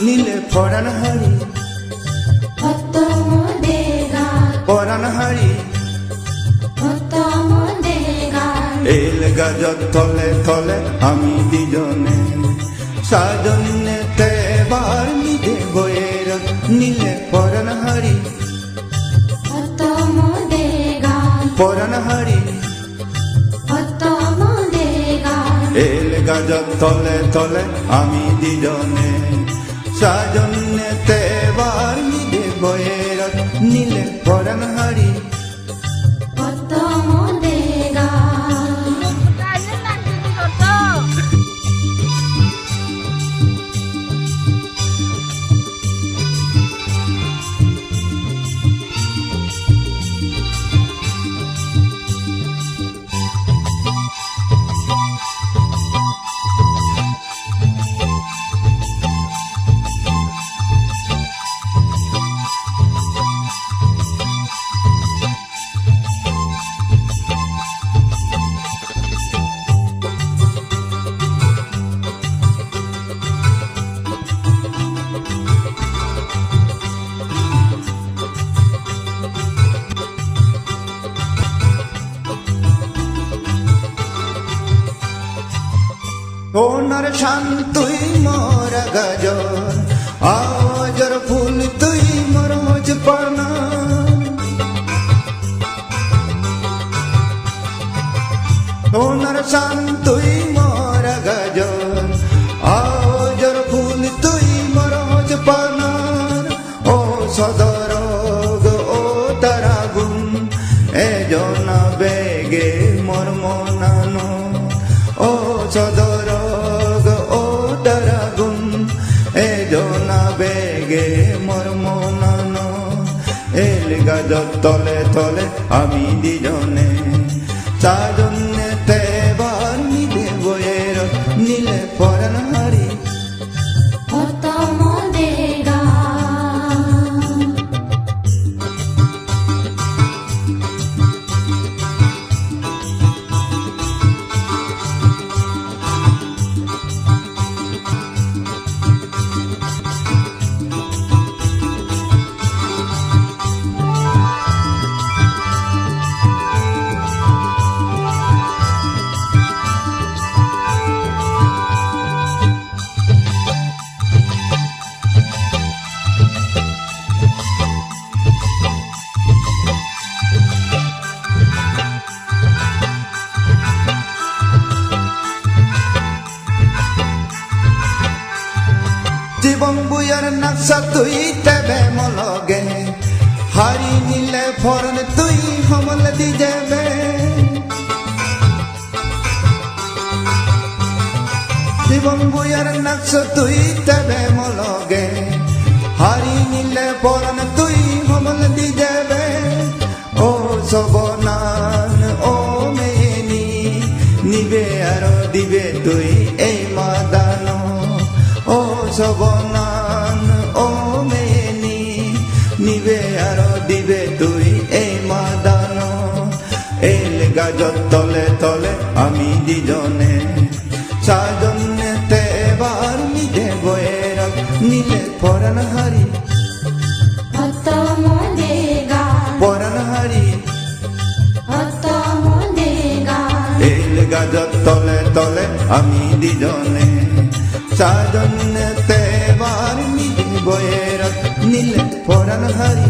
নীলে পরাণ হারি পরাণ হারি এল গাজর তলে তলে আমি দুজনে সাজনেতে বার নিদে বয়ের নীলে পরাণ হারি পরাণ হারি এল গাজর তলে তলে আমি দুজনে সাজনেতে বার নিদে বয়ের নীলে পরাণ হারি সোনার শান তুই মোর গাজর আজর ফুল তুই মোর মুজপানা সোনার শান তুই মোর গাজর আজর ফুল তুই মোর মুজপানা ও সদর ও তারা গুণ এ জনা বেগে মোর মনানো ও সদর গাজর তলে তলে আমি দুজনে সাজনেতে বার নিদে বয়ের নীলে পরাণ হারি জীবন বুয়ার নকশা তুই তেবে মলগে হারি নীলে ফরন তুই হমল দি যাবে জীবন বুয়ার নকশা তুই তেবে মলগে হারি নীলে ফরন তুই হমল দি যাবে ও সবনান ও মেনি নিবে আর দিবে তুই এই মাদানো ও সবনান ও মেনি নিবে আর দিবে তুই এই মাদানো এল গাজর তলে তলে আমি দুজনে সাজনেতে বার নিদে বয়ের নীলে পরাণ হারি পরাণ হারি এল গাজর তলে তলে আমি দুজনে সাজনেতে বার নিদে বয়ের নীলে পরাণ হারি।